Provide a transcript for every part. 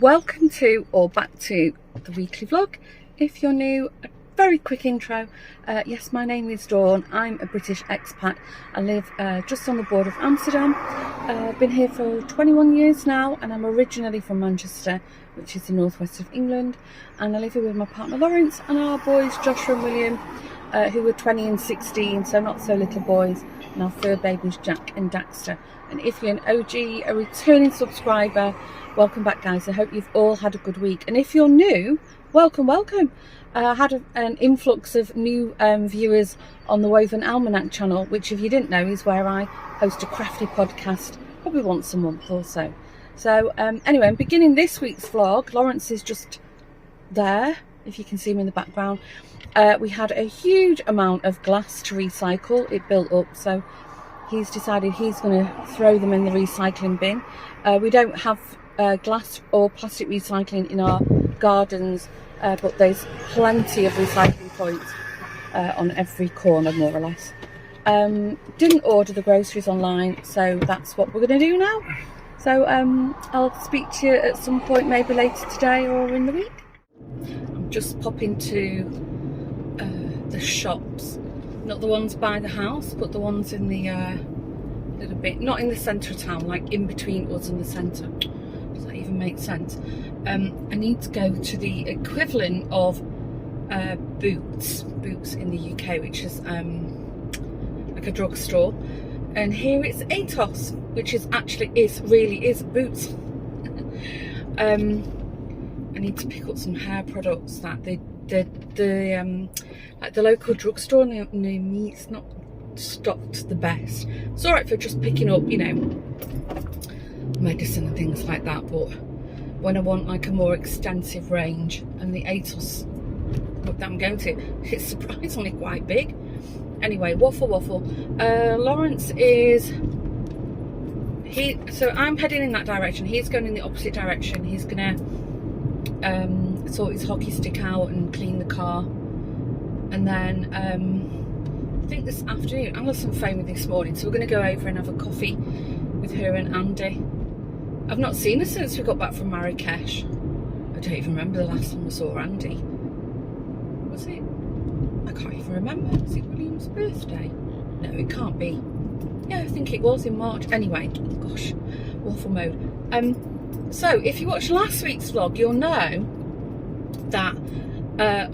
welcome to or back to the weekly vlog. If you're new, a very quick intro. Yes, my name is Dawn. I'm a British expat. I live just on the border of Amsterdam. I've been here for 21 years now, and I'm originally from Manchester, which is the northwest of England, and I live here with my partner Lawrence and our boys Joshua and William, who were 20 and 16, so not so little boys, and our fur babies Jack and Daxter. And if you're an OG, a returning subscriber, welcome back, guys. I hope you've all had a good week, and if you're new, welcome. I had an influx of new viewers on the Woven Almanac channel, which, if you didn't know, is where I host a crafty podcast probably once a month or so. So anyway, I'm beginning this week's vlog. Lawrence is just there, if you can see him in the background. We had a huge amount of glass to recycle. It built up, so he's decided he's going to throw them in the recycling bin. We don't have glass or plastic recycling in our gardens, but there's plenty of recycling points on every corner, more or less. Didn't order the groceries online, so that's what we're going to do now. So I'll speak to you at some point, maybe later today or in the week. I'm just popping to the shops, not the ones by the house, but the ones in the little bit, not in the centre of town, like in between us and the centre. Does that even make sense? I need to go to the equivalent of Boots in the UK, which is like a drugstore, and here it's ASOS, which is really is Boots. I need to pick up some hair products that like the local drugstore near me, it's not stocked the best. It's alright for just picking up, you know, medicine and things like that, but when I want like a more extensive range, and the ASOS that I'm going to, it's surprisingly quite big. Anyway, waffle. Lawrence is, so I'm heading in that direction, he's going in the opposite direction. He's gonna sort his hockey stick out and clean the car, and then I think this afternoon, I got some phone with this morning, so we're going to go over and have a coffee with her and Andy. I've not seen her since we got back from Marrakesh. I don't even remember the last time I saw Andy. Was it? I can't even remember. Was it William's birthday? No, it can't be. Yeah, I think it was in March. Anyway, gosh, waffle mode. So if you watched last week's vlog, you'll know that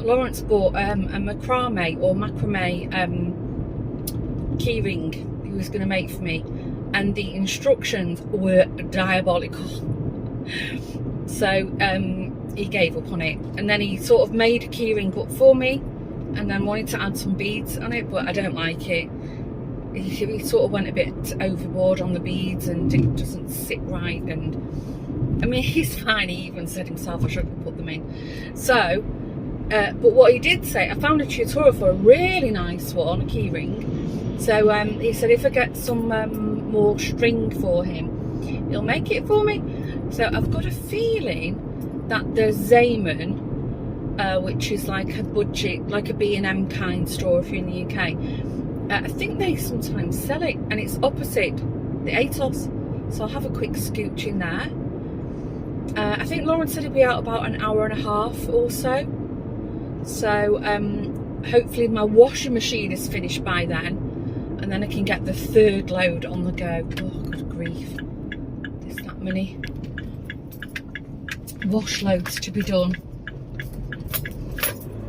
Lawrence bought a macrame keyring he was going to make for me, and the instructions were diabolical. So he gave up on it, and then he sort of made a keyring up for me, and then wanted to add some beads on it, but I don't like it. He sort of went a bit overboard on the beads, and it doesn't sit right, and I mean, he's fine. He even said himself I shouldn't put them in. So but what he did say, I found a tutorial for a really nice one, a keyring. So he said if I get some more string for him, he'll make it for me. So I've got a feeling that the Zayman, which is like a budget, like a B&M kind store if you're in the UK, I think they sometimes sell it, and it's opposite the ASOS. So I'll have a quick scooch in there. I think Lawrence said he'll be out about an hour and a half or so. So hopefully my washing machine is finished by then, and then I can get the third load on the go. Oh, good grief. There's that many wash loads to be done.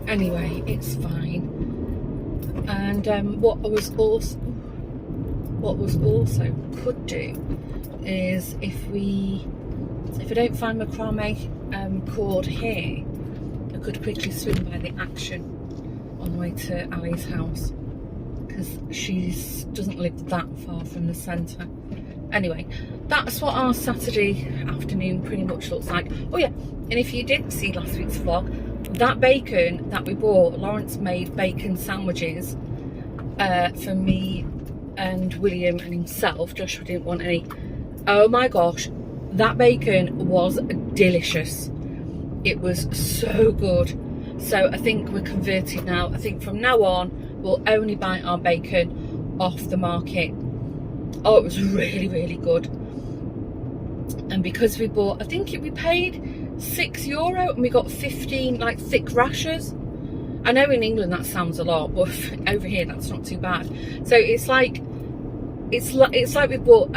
Anyway, it's fine. And what I also could do is, if I don't find macrame cord here, I could quickly swing by the Action on the way to Ali's house, because she doesn't live that far from the centre. Anyway, that's what our Saturday afternoon pretty much looks like. Oh yeah, and if you did see last week's vlog, that bacon that we bought, Lawrence made bacon sandwiches for me and William and himself. Joshua didn't want any. Oh my gosh, that bacon was delicious. It was so good. So I think we're converted now. I think from now on we'll only buy our bacon off the market. Oh, it was really good. And because we bought, I think we paid €6 and we got 15 like thick rashers. I know in England that sounds a lot, but over here that's not too bad. So it's like we bought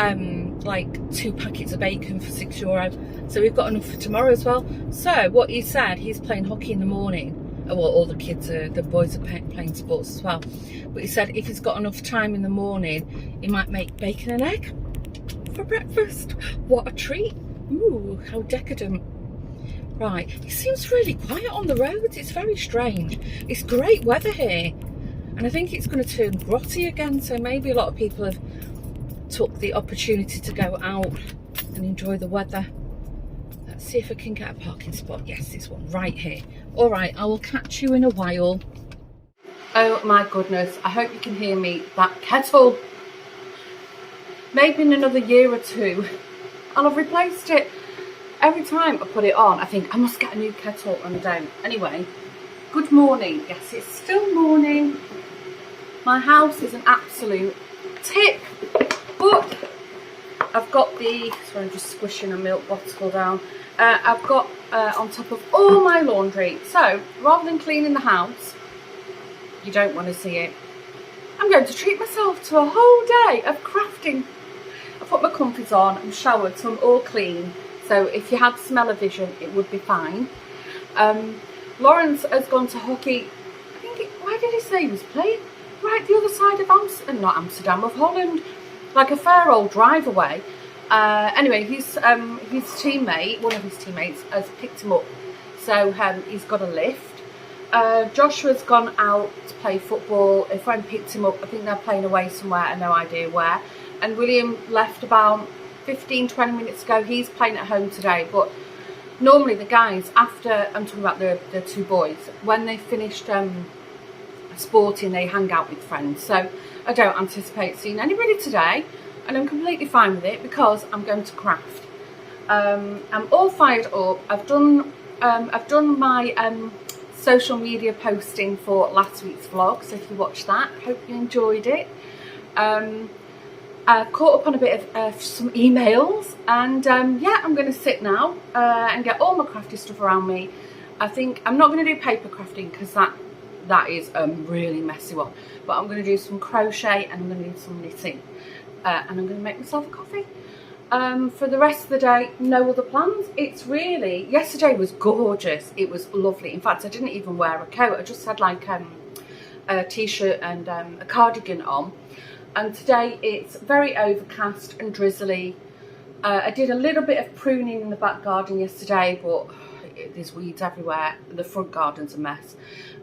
like 2 packets of bacon for €6. So we've got enough for tomorrow as well. So what he said, he's playing hockey in the morning. Well, all the kids the boys are playing sports as well. But he said if he's got enough time in the morning, he might make bacon and egg for breakfast. What a treat. Ooh, how decadent. Right, it seems really quiet on the roads. It's very strange. It's great weather here. And I think it's going to turn grotty again. So maybe a lot of people have took the opportunity to go out and enjoy the weather. Let's see if I can get a parking spot. Yes, this one right here. All right, I will catch you in a while. Oh my goodness, I hope you can hear me. That kettle. Maybe in another year or two, I'll have replaced it. Every time I put it on, I think I must get a new kettle and I don't. Anyway, good morning. Yes, it's still morning. My house is an absolute tip, but I've got sorry, I'm just squishing a milk bottle down. I've got on top of all my laundry. So rather than cleaning the house, you don't want to see it, I'm going to treat myself to a whole day of crafting. I put my comfies on, I'm showered, so I'm all clean. So if you had smell-o-vision, it would be fine. Lawrence has gone to hockey. I think, where did he say he was playing? Right the other side of not Amsterdam, of Holland. Like a fair old drive away. Anyway, his teammate, one of his teammates, has picked him up. So he's got a lift. Joshua's gone out to play football. A friend picked him up. I think they're playing away somewhere, I have no idea where. And William left about 15-20 minutes ago. He's playing at home today, but normally the guys, after, I'm talking about the 2 boys, when they finished sporting, they hang out with friends. So I don't anticipate seeing anybody today, and I'm completely fine with it because I'm going to craft. I'm all fired up. I've done my social media posting for last week's vlog, so if you watched that, hope you enjoyed it. I've caught up on a bit of some emails, and yeah, I'm going to sit now and get all my crafty stuff around me. I think I'm not going to do paper crafting because that is a really messy one, but I'm going to do some crochet and I'm going to do some knitting, and I'm going to make myself a coffee. For the rest of the day, no other plans. It's really, yesterday was gorgeous. It was lovely. In fact, I didn't even wear a coat. I just had like a t-shirt and a cardigan on. And today it's very overcast and drizzly. I did a little bit of pruning in the back garden yesterday, but there's weeds everywhere. The front garden's a mess.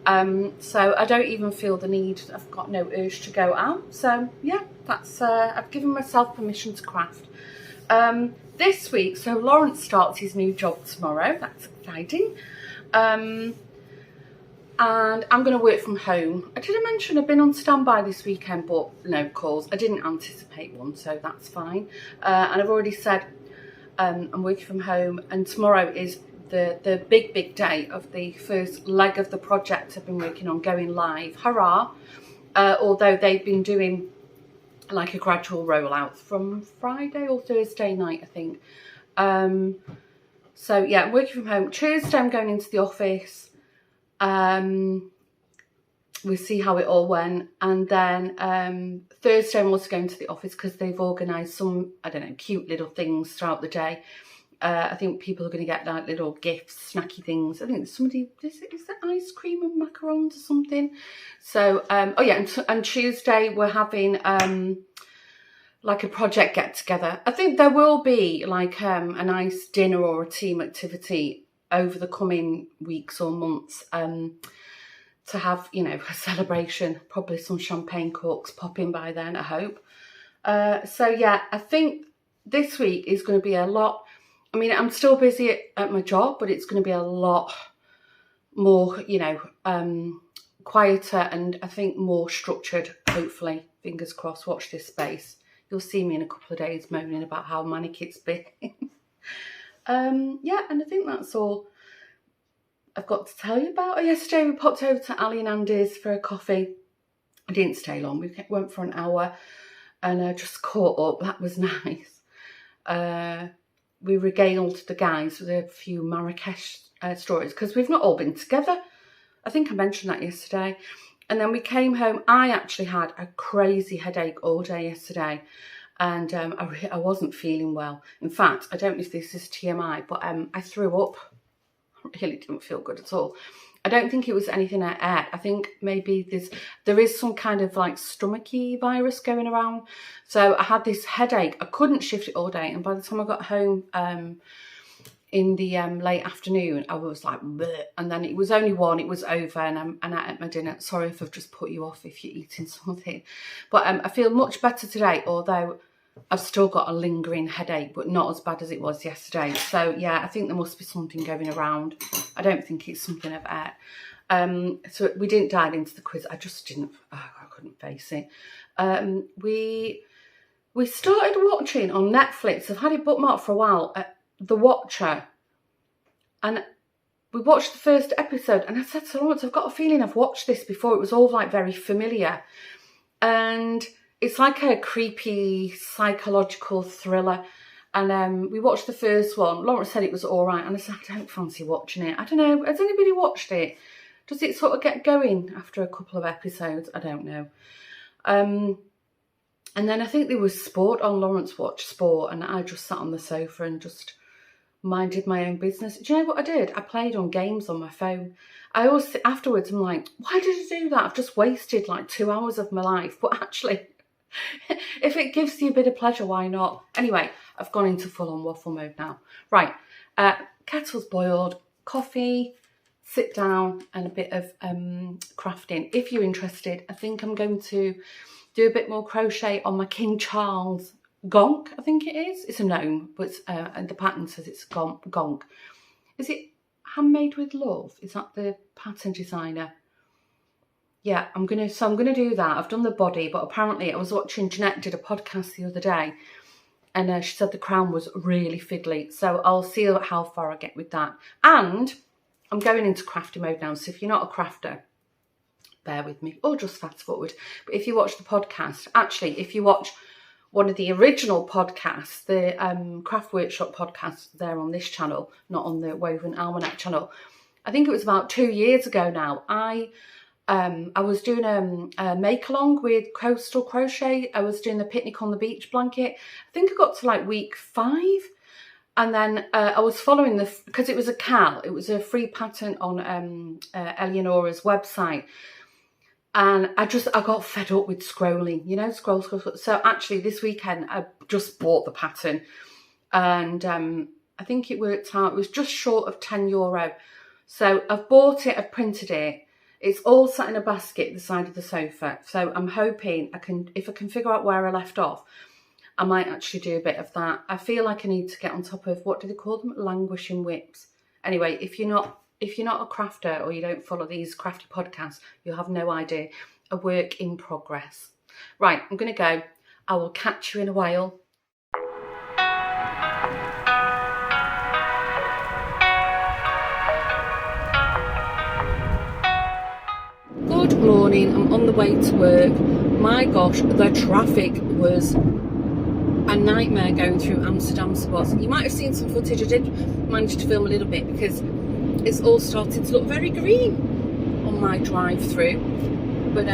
So I don't even feel the need. I've got no urge to go out. So yeah, that's I've given myself permission to craft. This week, so Lawrence starts his new job tomorrow. That's exciting. And I'm going to work from home. I did mention I've been on standby this weekend, but no calls. I didn't anticipate one, so that's fine. And I've already said I'm working from home, and tomorrow is the big day of the first leg of the project I've been working on going live. Hurrah! Although they've been doing like a gradual rollout from Friday or Thursday night, I think. So yeah, I'm working from home. Tuesday I'm going into the office. We'll see how it all went, and then Thursday I'm also going to the office because they've organised some, I don't know, cute little things throughout the day. I think people are going to get like little gifts, snacky things. I think somebody, is it ice cream and macarons or something? So oh yeah, and Tuesday we're having like a project get together. I think there will be like a nice dinner or a team activity over the coming weeks or months, to have, you know, a celebration, probably some champagne corks popping by then, I hope. So yeah, I think this week is going to be a lot. I mean, I'm still busy at my job, but it's going to be a lot more, you know, quieter, and I think more structured, hopefully. Fingers crossed, watch this space. You'll see me in a couple of days moaning about how manic it's been. Yeah, and I think that's all I've got to tell you about. Yesterday we popped over to Ali and Andy's for a coffee. I didn't stay long. We went for an hour and just caught up. That was nice. we regaled the guys with a few Marrakesh stories, because we've not all been together. I think I mentioned that yesterday. And then we came home. I actually had a crazy headache all day yesterday, and I wasn't feeling well. In fact, I don't know if this is TMI, but I threw up. I really didn't feel good at all. I don't think it was anything I ate. I think maybe there is some kind of like stomachy virus going around. So I had this headache. I couldn't shift it all day, and by the time I got home in the late afternoon, I was like, bleh. And then it was only 1, it was over, and I ate my dinner. Sorry if I've just put you off if you're eating something. But I feel much better today, although I've still got a lingering headache, but not as bad as it was yesterday. So yeah, I think there must be something going around. I don't think it's something I've ate. So we didn't dive into the quiz. I just didn't, I couldn't face it. We started watching on Netflix. I've had it bookmarked for a while, The Watcher. And we watched the first episode, and I said to Lawrence, I've got a feeling I've watched this before. It was all like very familiar. And it's like a creepy psychological thriller. And we watched the first one. Lawrence said it was all right. And I said, I don't fancy watching it. I don't know. Has anybody watched it? Does it sort of get going after a couple of episodes? I don't know. And then I think there was sport on. Lawrence watched sport, and I just sat on the sofa and just minded my own business. Do you know what I did? I played on games on my phone. I always, afterwards, I'm like, why did I do that? I've just wasted like 2 hours of my life. But actually, if it gives you a bit of pleasure, why not? Anyway, I've gone into full-on waffle mode now. Right, kettle's boiled, coffee, sit down, and a bit of crafting. If you're interested, I think I'm going to do a bit more crochet on my King Charles gonk, I think it is. It's a gnome, but and the pattern says it's gonk. Is it handmade with love? Is that the pattern designer? Yeah, I'm gonna do that. I've done the body, but apparently I was watching Jeanette did a podcast the other day, and she said the crown was really fiddly. So I'll see how far I get with that. And I'm going into crafty mode now. So if you're not a crafter, bear with me, or just fast forward. But if you watch the podcast, actually, if you watch one of the original podcasts, the Craft Workshop podcast, there on this channel, not on the Woven Almanac channel. I think it was about 2 years ago now. I was doing a make-along with Coastal Crochet. I was doing the picnic on the beach blanket. I think I got to like week 5. And then I was following because it was a CAL. It was a free pattern on Eleonora's website. And I got fed up with scrolling, you know, scroll. So actually this weekend I just bought the pattern, and I think it worked out, it was just short of €10. So I've bought it, I've printed it. It's all sat in a basket at the side of the sofa. So I'm hoping if I can figure out where I left off, I might actually do a bit of that. I feel like I need to get on top of, what do they call them? Languishing whips. Anyway, if you're not a crafter, or you don't follow these crafty podcasts, you'll have no idea. A work in progress. Right, I'm going to go. I will catch you in a while. Good morning. I'm on the way to work. My gosh, the traffic was a nightmare going through Amsterdam spots. You might have seen some footage. I did manage to film a little bit because it's all starting to look very green on my drive through. But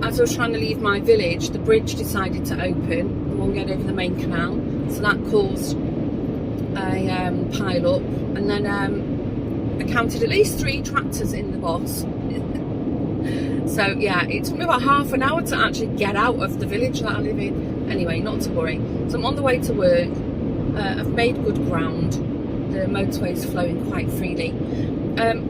as I was trying to leave my village, the bridge decided to open, the one going over the main canal. So that caused a pile up, and then I counted at least 3 tractors in the boss. So yeah, it took me about half an hour to actually get out of the village that I live in. Anyway, not to worry. So I'm on the way to work. I've made good ground. The motorway's flowing quite freely.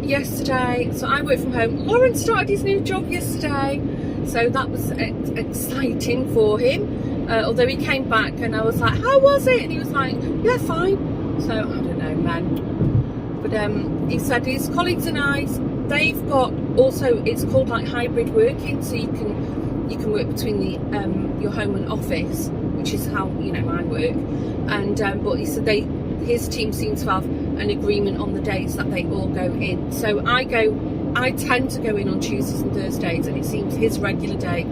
Yesterday, so I work from home. Lawrence started his new job yesterday, so that was exciting for him. Although he came back and I was like, how was it? And he was like, yeah, fine. So I don't know, man. But he said his colleagues are nice. They've got also, it's called like hybrid working, so you can work between the your home and office, which is how, you know, I work. And but he said his team seems to have an agreement on the days that they all go in. So I tend to go in on Tuesdays and Thursdays, and it seems his regular day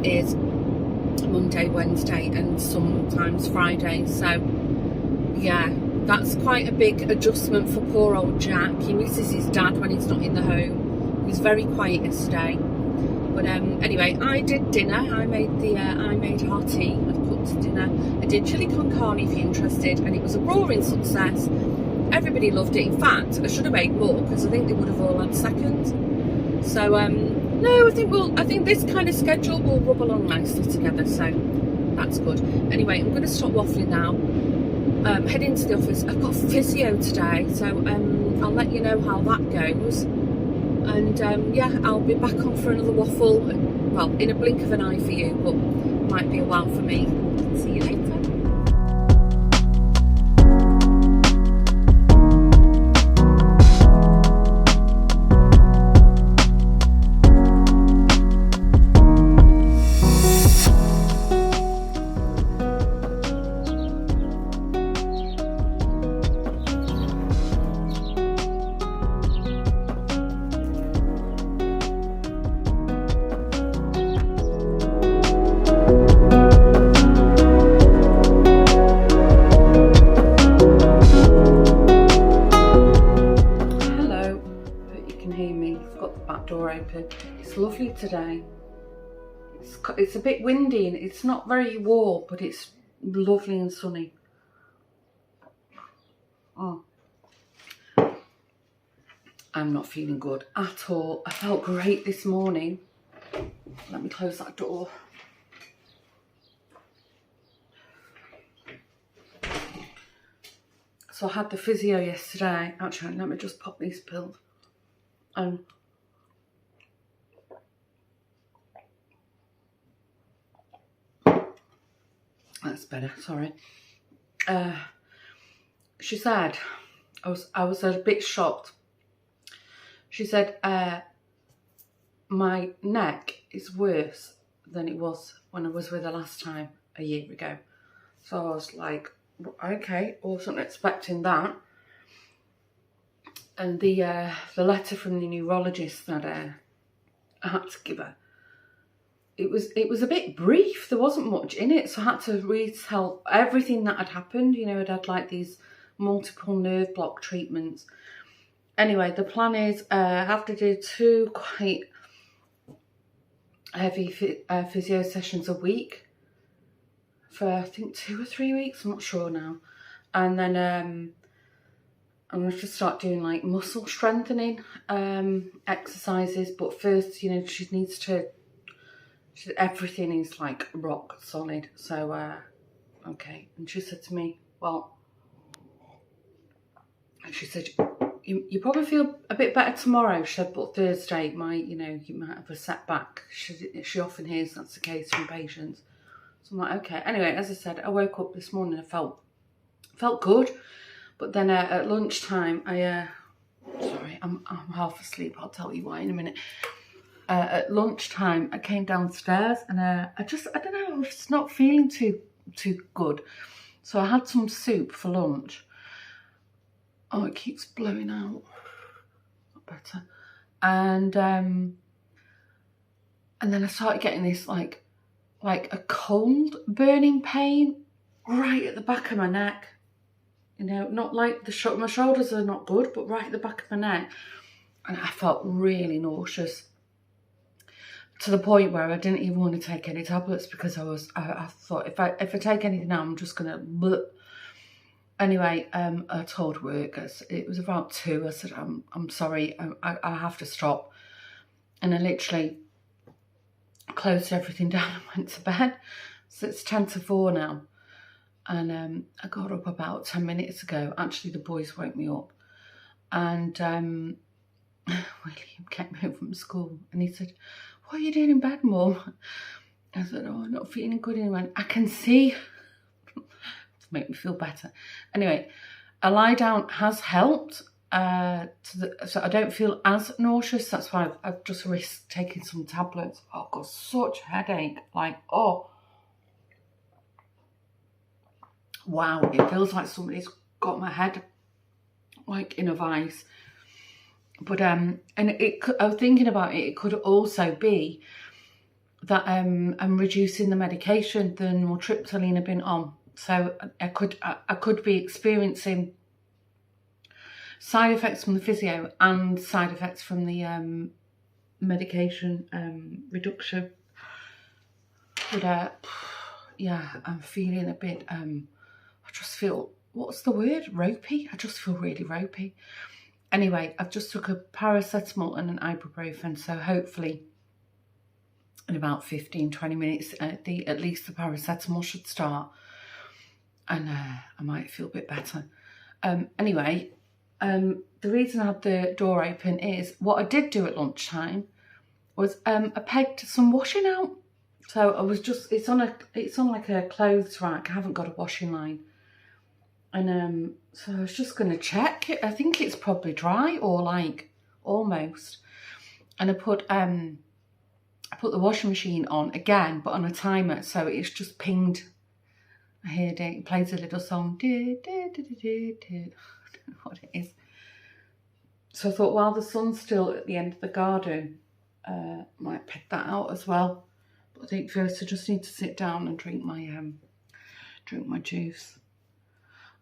is Monday, Wednesday, and sometimes Friday. So Yeah, that's quite a big adjustment for poor old Jack. He misses his dad when he's not in the home. He was very quiet yesterday. But anyway, I did dinner. I made hot tea. I cooked dinner. I did chili con carne if you're interested, and it was a roaring success. Everybody loved it. In fact, I should have made more because I think they would have all had seconds. So no, I think this kind of schedule will rub along nicely together. So that's good. Anyway, I'm going to stop waffling now. Head into the office. I've got physio today, so I'll let you know how that goes. And yeah, I'll be back on for another waffle. Well, in a blink of an eye for you, but might be a while for me. See you later. Open. It's lovely today. It's a bit windy and it's not very warm, but it's lovely and sunny. Oh, I'm not feeling good at all. I felt great this morning. Let me close that door. So I had the physio yesterday. Actually, let me just pop these pills. That's better, sorry. She said, I was a bit shocked. She said, my neck is worse than it was when I was with her last time, a year ago. So I was like, okay, wasn't expecting that. And the letter from the neurologist that I had to give her, it was a bit brief. There wasn't much in it, so I had to retell everything that had happened. You know, I'd had like these multiple nerve block treatments. Anyway, the plan is I have to do 2 quite heavy physio sessions a week for I think 2 or 3 weeks. I'm not sure now. And then I'm going to start doing like muscle strengthening exercises. But first, you know, she needs to. Everything is like rock solid. So okay. And she said to me, well, she said, you probably feel a bit better tomorrow. She said, but Thursday you might have a setback. She often hears that's the case from patients. So I'm like, okay. Anyway, as I said, I woke up this morning, I felt good. But then at lunchtime, sorry, I'm half asleep. I'll tell you why in a minute. At lunchtime, I came downstairs and I don't know, I was just not feeling too good. So I had some soup for lunch. Oh, it keeps blowing out. Not better. And then I started getting this like a cold burning pain right at the back of my neck. You know, not like my shoulders are not good, but right at the back of my neck. And I felt really nauseous. To the point where I didn't even want to take any tablets because I thought if I take anything now, I'm just gonna bleh. Anyway, I told workers, it was about 2. I said, I'm sorry, I have to stop. And I literally closed everything down and went to bed. So it's 10 to 4 now. And I got up about 10 minutes ago. Actually, the boys woke me up. And William came home from school and he said, what are you doing in bed, Mum? I said, oh, I'm not feeling good. And he went, I can see. To make me feel better. Anyway, a lie down has helped. So I don't feel as nauseous. That's why I've just risked taking some tablets. Oh, I've got such a headache. Like, oh. Wow, it feels like somebody's got my head like in a vice. But and I was thinking about it. It could also be that I'm reducing the medication, the nortriptyline I've been on, So I could be experiencing side effects from the physio and side effects from the medication reduction. But yeah, I'm feeling a bit, I just feel, what's the word? Ropey? I just feel really ropey. Anyway, I've just took a paracetamol and an ibuprofen, so hopefully in about 15-20 minutes, at least the paracetamol should start, and I might feel a bit better. Anyway, the reason I had the door open is what I did do at lunchtime was I pegged some washing out. So I was just, it's on like a clothes rack. I haven't got a washing line. And so I was just going to check it. I think it's probably dry, or like almost. And I put the washing machine on again, but on a timer. So it's just pinged. I heard it. It plays a little song. I don't know what it is. So I thought, while the sun's still at the end of the garden, might pick that out as well. But I think first I just need to sit down and drink my juice.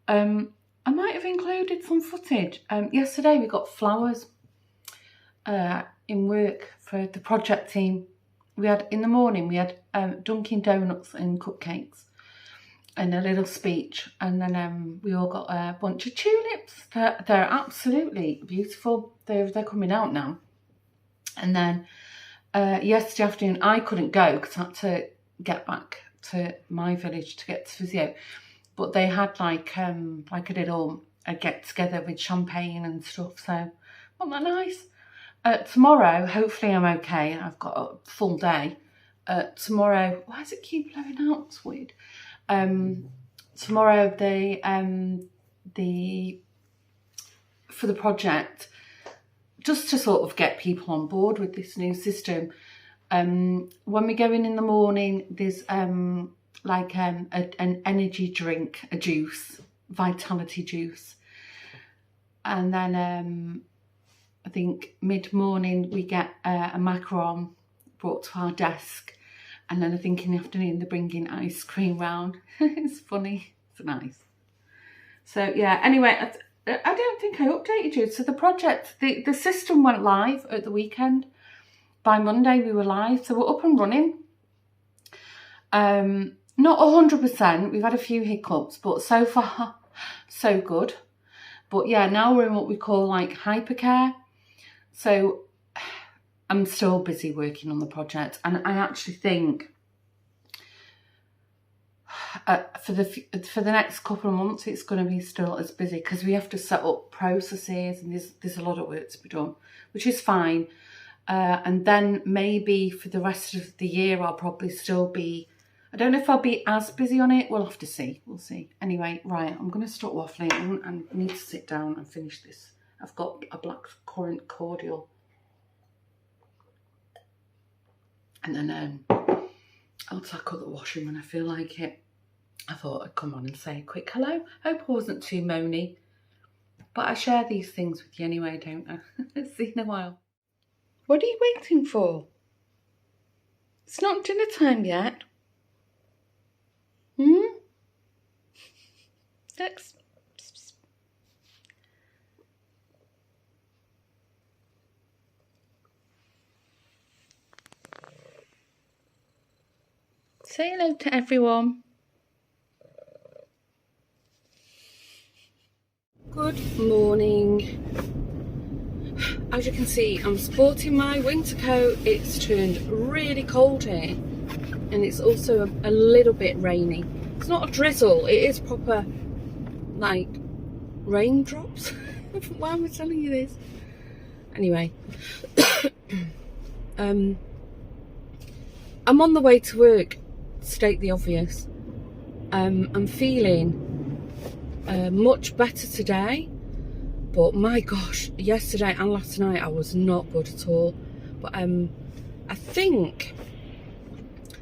I might have included some footage. Yesterday we got flowers in work for the project team. In the morning we had Dunkin' Donuts and cupcakes and a little speech, and then we all got a bunch of tulips. They're absolutely beautiful. They're coming out now. And then yesterday afternoon I couldn't go because I had to get back to my village to get to physio. But they had like a little get together with champagne and stuff. So wasn't that nice? Tomorrow, hopefully I'm okay. I've got a full day. Tomorrow, why does it keep blowing out? It's weird. Tomorrow for the project, just to sort of get people on board with this new system. When we go in the morning, there's like an energy drink, a juice, vitality juice, and then I think mid-morning we get a macaron brought to our desk, and then I think in the afternoon they're bringing ice cream round. It's funny, it's nice. So yeah, anyway, I don't think I updated you. So the project, the system went live at the weekend. By Monday we were live, so we're up and running. Not 100%, we've had a few hiccups, but so far, so good. But yeah, now we're in what we call like hypercare. So I'm still busy working on the project, and I actually think for the next couple of months it's going to be still as busy, because we have to set up processes, and there's a lot of work to be done, which is fine. And then maybe for the rest of the year I'll probably still be, I don't know if I'll be as busy on it. We'll have to see. We'll see. Anyway, right, I'm going to stop waffling and I need to sit down and finish this. I've got a blackcurrant cordial. And then I'll tackle the washing when I feel like it. I thought I'd come on and say a quick hello. Hope I wasn't too moany. But I share these things with you anyway, don't I? See you in a while. What are you waiting for? It's not dinner time yet. Next. Say hello to everyone. Good morning. As you can see, I'm sporting my winter coat. It's turned really cold here, and it's also a little bit rainy. It's not a drizzle, it is proper like raindrops. Why am I telling you this? Anyway, I'm on the way to work, to state the obvious. I'm feeling much better today, but my gosh, yesterday and last night I was not good at all. But I think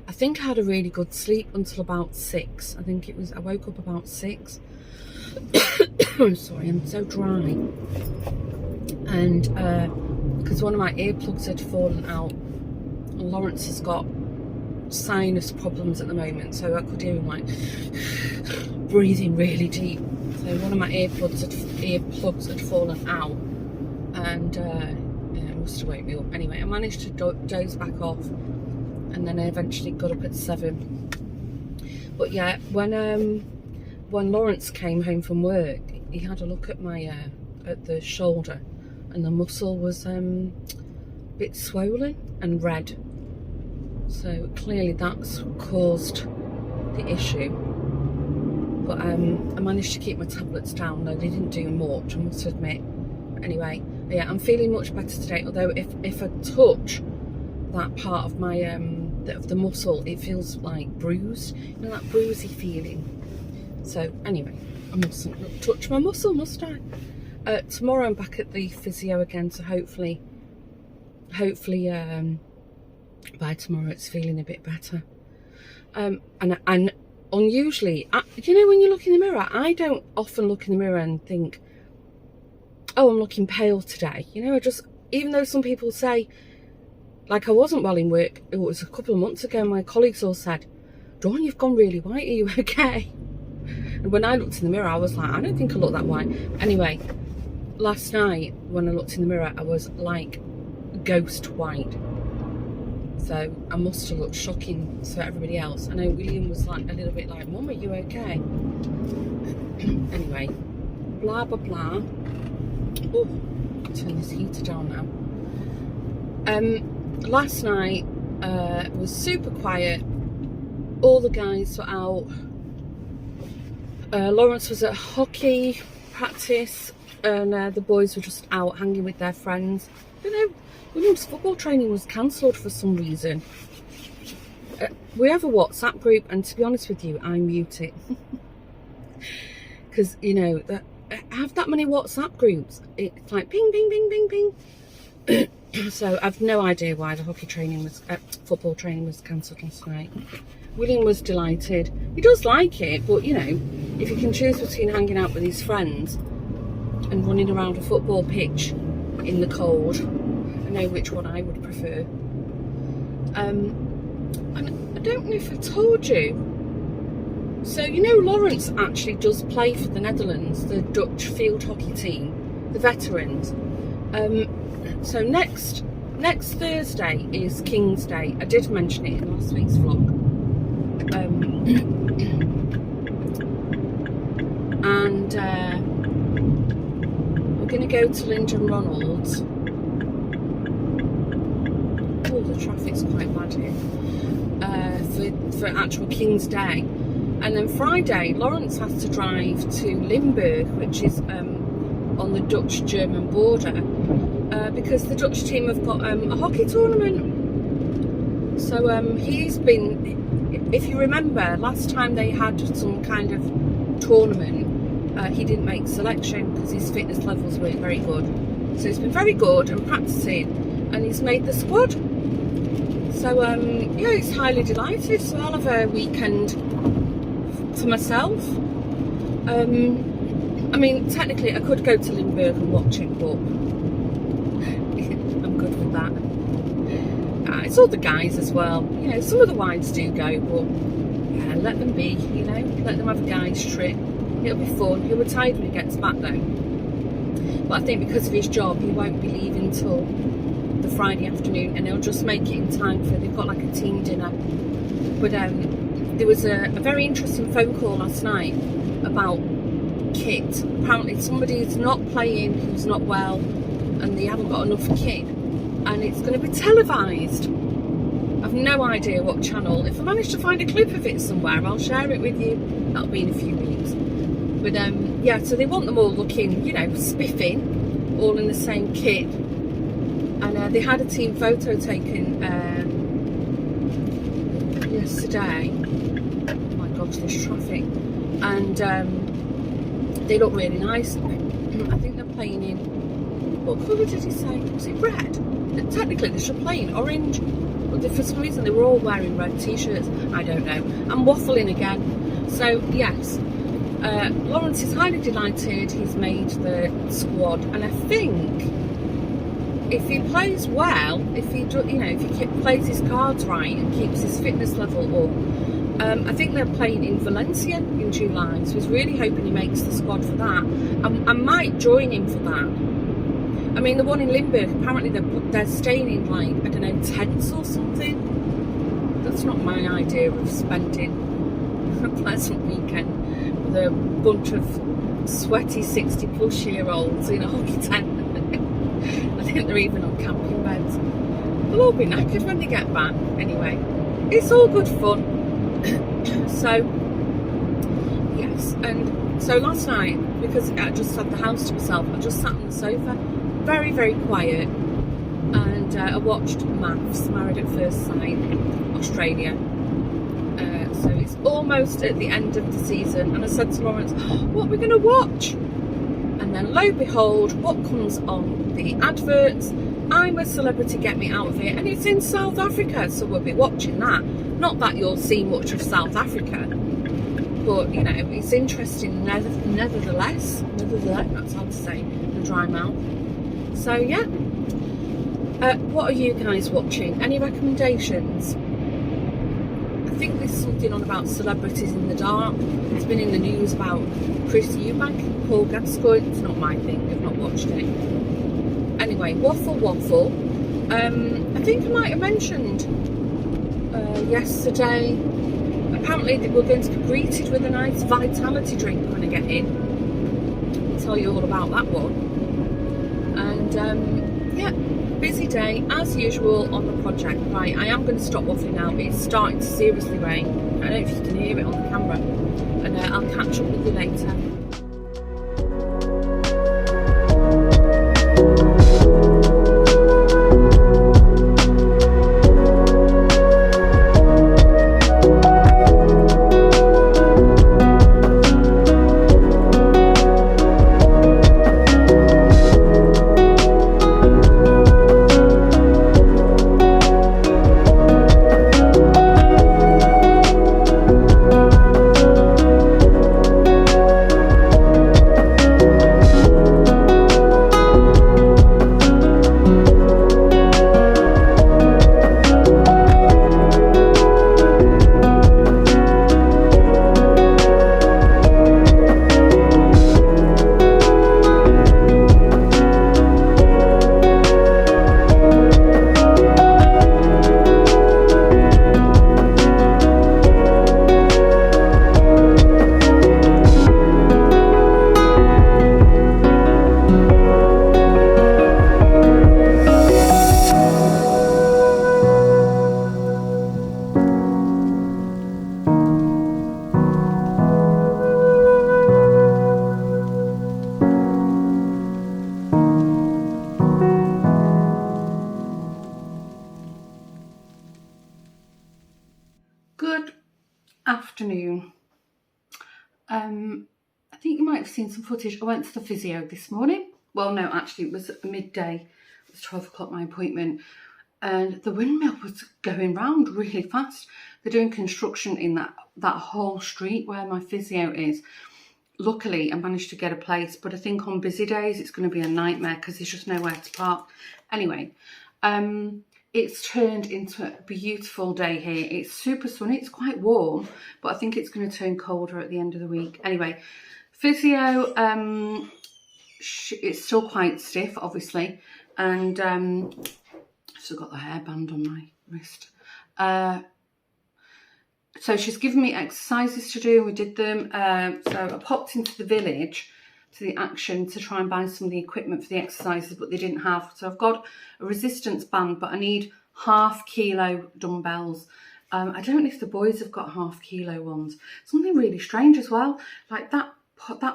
I had a really good sleep until about 6. I think it was, I woke up about 6. Sorry, I'm so dry. And because one of my earplugs had fallen out, and Lawrence has got sinus problems at the moment, so I could hear him like breathing really deep. So one of my earplugs had fallen out, and yeah, it must have woke me up. Anyway, I managed to doze back off, and then I eventually got up at 7. But yeah, when Lawrence came home from work, he had a look at my at the shoulder, and the muscle was a bit swollen and red. So clearly that's caused the issue. But I managed to keep my tablets down. No, they didn't do much, I must admit. Anyway, yeah, I'm feeling much better today. Although if I touch that part of my of the muscle, it feels like bruised. You know, that bruisey feeling. So anyway, I mustn't touch my muscle, must I? Tomorrow I'm back at the physio again, so hopefully by tomorrow it's feeling a bit better. And unusually, you know, when you look in the mirror, I don't often look in the mirror and think, oh, I'm looking pale today. You know, even though some people say, like I wasn't well in work, it was a couple of months ago, my colleagues all said, Dawn, you've gone really white, are you okay? And when I looked in the mirror, I was like, I don't think I look that white. Anyway, last night when I looked in the mirror, I was like ghost white. So I must have looked shocking to everybody else. I know William was like a little bit like, Mum, are you okay? Anyway, blah blah blah. Oh, I'll turn this heater down now. Last night was super quiet. All the guys were out. Lawrence was at hockey practice, and the boys were just out hanging with their friends. You know, William's football training was cancelled for some reason. We have a WhatsApp group, and to be honest with you, I mute it. Because, you know, I have that many WhatsApp groups. It's like ping, ping, ping, ping, ping. So I've no idea why the football training was cancelled last night. William was delighted. He does like it, but, you know, if you can choose between hanging out with his friends and running around a football pitch in the cold, I know which one I would prefer. And I don't know if I told you. So, you know, Lawrence actually does play for the Netherlands, the Dutch field hockey team, the veterans. So next Thursday is King's Day. I did mention it in last week's vlog. And we're going to go to Linda Ronald's. Oh, the traffic's quite bad here. For actual King's Day. And then Friday, Lawrence has to drive to Limburg, which is on the Dutch-German border, because the Dutch team have got a hockey tournament. So he's been, if you remember, last time they had some kind of tournament, he didn't make selection because his fitness levels weren't very good. So he's been very good and practicing, and he's made the squad. So yeah, he's highly delighted. So I'll have a weekend to myself. I mean, technically I could go to Limburg and watch it, but I'm good with that. It's all the guys as well. You know, some of the wives do go, but yeah, let them be, you know, let them have a guys trip. It'll be fun. He'll be tired when he gets back though. But I think because of his job, he won't be leaving till the Friday afternoon, and he'll just make it in time for, they've got like a team dinner. But there was a very interesting phone call last night about kit. Apparently somebody's not playing who's not well, and they haven't got enough kit, and it's going to be televised. I've no idea what channel. If I manage to find a clip of it somewhere, I'll share it with you. That'll be in a few weeks. But yeah, so they want them all looking, you know, spiffing, all in the same kit. And they had a team photo taken yesterday. Oh my gosh, there's traffic. And they look really nice. I think they're playing in, what colour did he say? Was it red? Technically they should play in orange, but for some reason they were all wearing red t-shirts. I don't know. I'm waffling again. So yes, Lawrence is highly delighted. He's made the squad, and I think if he plays well, if he plays his cards right and keeps his fitness level up, I think they're playing in Valencia in July, so he's really hoping he makes the squad for that. I might join him for that. I mean, the one in Limburg, apparently they're staying in, like, I don't know, tents or something. That's not my idea of spending a pleasant weekend with a bunch of sweaty 60-plus-year-olds in a hockey tent. I think they're even on camping beds. They'll all be knackered when they get back. Anyway, it's all good fun. So, yes, and so last night, because I just had the house to myself, I just sat on the sofa, very, very quiet, and I watched Maths, Married at First Sight, Australia. So it's almost at the end of the season, and I said to Lawrence, what are we going to watch? And then lo and behold, what comes on the adverts? I'm a Celebrity, Get Me Out of Here, and it's in South Africa, so we'll be watching that. Not that you'll see much of South Africa, but you know, it's interesting nevertheless, that's hard to say, the dry mouth. So yeah, what are you guys watching? Any recommendations? I think there's something on about celebrities in the dark. It's been in the news about Chris Eubank, Paul Gascoigne. It's not my thing, I've not watched it. Anyway, waffle. I think I might have mentioned yesterday, apparently we're going to be greeted with a nice vitality drink when I get in. I'll tell you all about that one. And yeah, busy day as usual on the project. Right, I am going to stop waffling now. It's starting to seriously rain. I don't know if you can hear it on the camera. And I'll catch up with you later. Good afternoon. I think you might have seen some footage. I went to the physio this morning. Well, no, actually it was midday. It was 12 o'clock my appointment, and the windmill was going round really fast. They're doing construction in that whole street where my physio is. Luckily, I managed to get a place, but I think on busy days it's going to be a nightmare because there's just nowhere to park. Anyway, it's turned into a beautiful day here. It's super sunny. It's quite warm, but I think it's going to turn colder at the end of the week. Anyway, physio, it's still quite stiff, obviously, and I've still got the hairband on my wrist. So she's given me exercises to do. We did them. So I popped into the village, to the Action, to try and buy some of the equipment for the exercises, but they didn't have. So I've got a resistance band, but I need ½ kilo dumbbells. I don't know if the boys have got ½ kilo ones. Something really strange as well, like that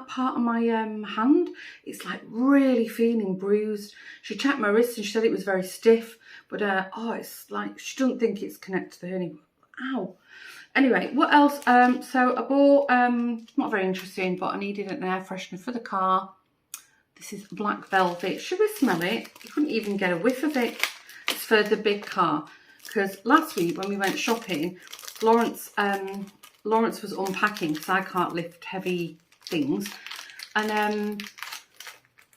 part of my hand, it's like really feeling bruised. She checked my wrist and she said it was very stiff, but oh, it's like she doesn't think it's connected to the hernia. Ow. Anyway, what else? So I bought, not very interesting, but I needed an air freshener for the car. This is black velvet. Should we smell it? You couldn't even get a whiff of it. It's for the big car. Because last week when we went shopping, Lawrence was unpacking because I can't lift heavy things. And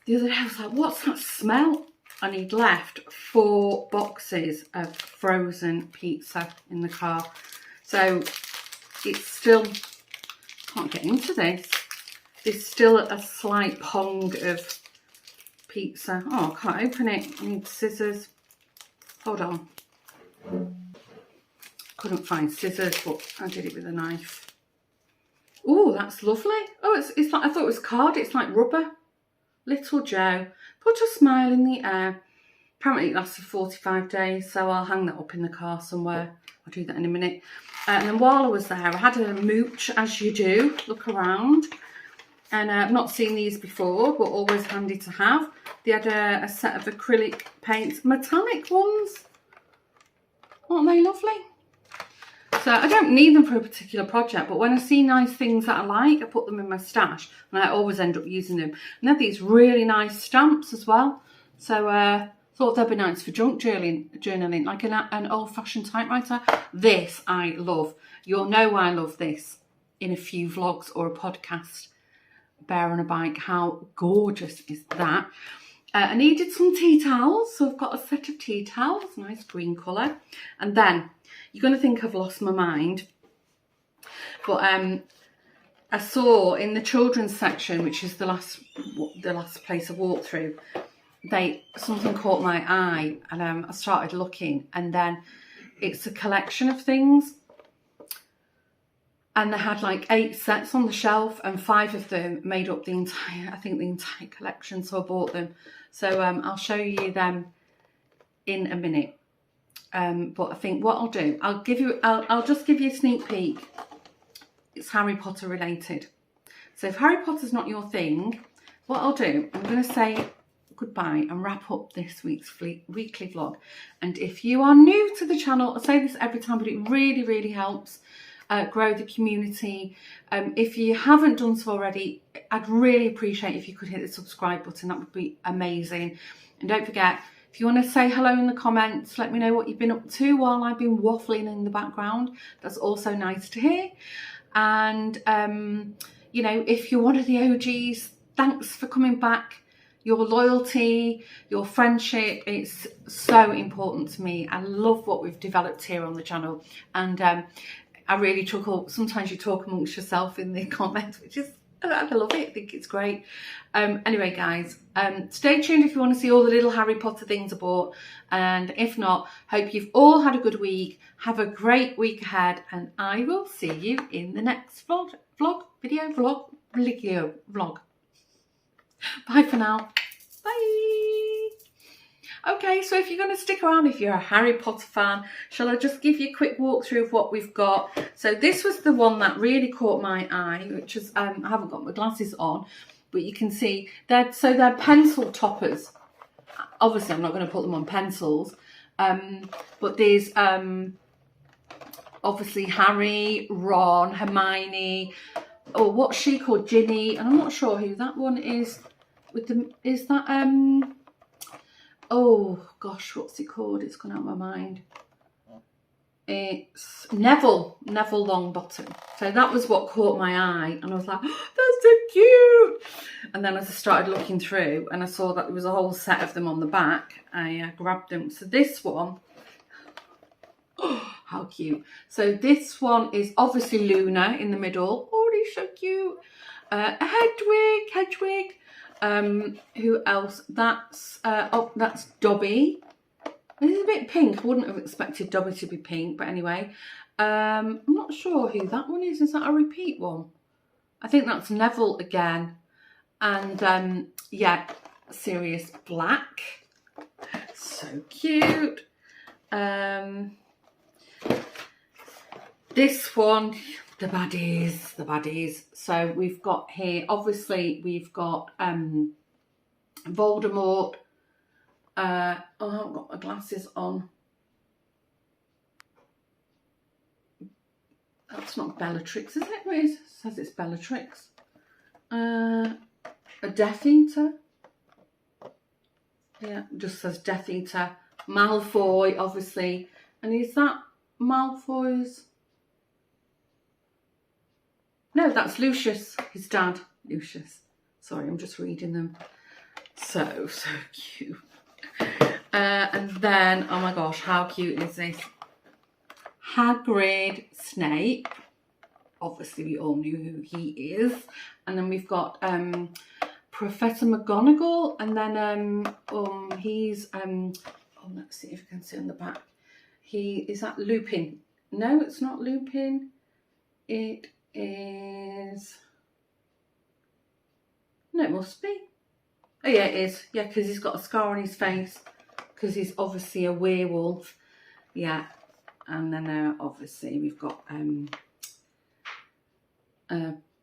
the other day I was like, what's that smell? and he'd left 4 boxes of frozen pizza in the car. So it's still, can't get into this. There's still a slight pong of pizza. Oh, I can't open it. I need scissors. Hold on. Couldn't find scissors, but I did it with a knife. Oh, that's lovely. Oh, it's like, I thought it was card. It's like rubber. Little Joe, put a smile in the air. Apparently it lasts for 45 days, so I'll hang that up in the car somewhere. I'll do that in a minute. And then while I was there, I had a mooch, as you do, look around. And I've not seen these before, but always handy to have. They had a set of acrylic paints, metallic ones. Aren't they lovely? So I don't need them for a particular project, but when I see nice things that I like, I put them in my stash, and I always end up using them. And they have these really nice stamps as well. So thought they'd be nice for junk journaling, like an old-fashioned typewriter. This I love. You'll know I love this in a few vlogs or a podcast. Bear on a Bike. How gorgeous is that? I needed some tea towels, so I've got a set of tea towels, nice green colour. And then you're going to think I've lost my mind, but I saw in the children's section, which is the last place I walked through, something caught my eye, and I started looking, and then it's a collection of things, and they had like 8 sets on the shelf, and 5 of them made up the entire collection, so I bought them. So I'll show you them in a minute. But I think what I'll do, I'll just give you a sneak peek. It's Harry Potter related. So if Harry Potter's not your thing, what I'll do, I'm going to say goodbye and wrap up this week's weekly vlog. And if you are new to the channel, I say this every time, but it really, really helps grow the community. If you haven't done so already, I'd really appreciate if you could hit the subscribe button. That would be amazing. And don't forget, if you want to say hello in the comments, let me know what you've been up to while I've been waffling in the background. That's also nice to hear. And, you know, if you're one of the OGs, thanks for coming back. Your loyalty, your friendship, it's so important to me. I love what we've developed here on the channel. And I really chuckle. Sometimes you talk amongst yourself in the comments, which is, I love it. I think it's great. Anyway, guys, stay tuned if you want to see all the little Harry Potter things I bought. And if not, hope you've all had a good week. Have a great week ahead. And I will see you in the next video vlog. Bye for now. Bye. Okay, so if you're going to stick around, if you're a Harry Potter fan, shall I just give you a quick walkthrough of what we've got? So this was the one that really caught my eye, which is, I haven't got my glasses on, but you can see they're pencil toppers. Obviously, I'm not going to put them on pencils, but there's obviously Harry, Ron, Hermione, or what's she called, Ginny, and I'm not sure who that one is. With them, is that oh gosh, what's it called? It's gone out of my mind. It's Neville Longbottom. So that was what caught my eye, and I was like, oh, that's so cute. And then as I started looking through and I saw that there was a whole set of them on the back, I grabbed them. So this one, oh, how cute. So this one is obviously Luna in the middle. Oh, he's so cute. Hedwig. Who else? That's Dobby. This is a bit pink. I wouldn't have expected Dobby to be pink, but anyway. I'm not sure who that one is. Is that a repeat one? I think that's Neville again. And yeah, Sirius Black. So cute. This one, the baddies. So we've got here, obviously we've got Voldemort. Oh, I haven't got my glasses on. That's not Bellatrix, is it? It says it's Bellatrix. A Death Eater. Yeah, just says Death Eater. Malfoy, obviously. And is that Malfoy's? No, that's Lucius, his dad, Lucius. Sorry, I'm just reading them. So cute. And then, oh my gosh, how cute is this? Hagrid Snape. Obviously, we all knew who he is. And then we've got Professor McGonagall. And then he's, oh, let's see if you can see on the back. Is that Lupin? No, it's not Lupin. It is, no, it must be. Oh yeah, it is. Yeah, because he's got a scar on his face. Because he's obviously a werewolf. Yeah. And then obviously we've got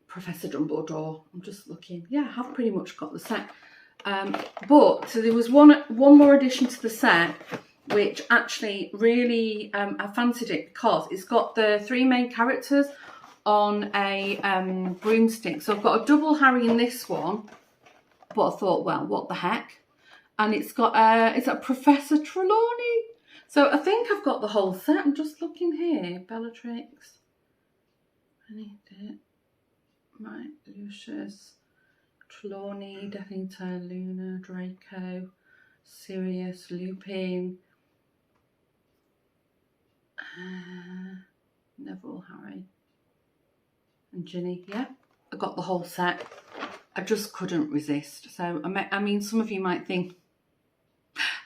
Professor Dumbledore. I'm just looking. Yeah, I have pretty much got the set. But so there was one more addition to the set, which actually really I fancied it because it's got the 3 main characters on a broomstick. So I've got a double Harry in this one, but I thought, well, what the heck? And it's got it's a Professor Trelawney. So I think I've got the whole set. I'm just looking here. Bellatrix, Benedict, right, Lucius, Trelawney, Death Eater, Luna, Draco, Sirius, Lupin, Neville, Harry, and Ginny. Yeah, I got the whole set. I just couldn't resist. So I mean, some of you might think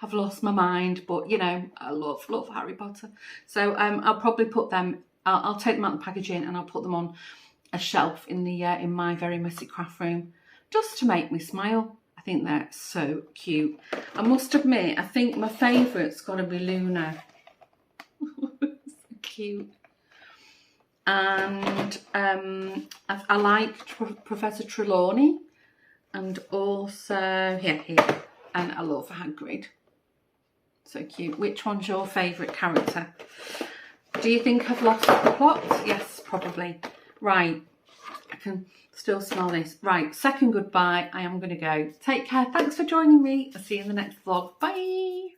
I've lost my mind, but you know, I love Harry Potter. So I'll probably put them. I'll take them out of the packaging and I'll put them on a shelf in the in my very messy craft room, just to make me smile. I think they're so cute. I must admit, I think my favourite's got to be Luna. So cute. And I like Professor Trelawney, and also here, and I love Hagrid. So cute. Which one's your favourite character? Do you think I've lost the plot? Yes, probably. Right, I can still smell this. Right, second goodbye. I am going to go. Take care. Thanks for joining me. I'll see you in the next vlog. Bye.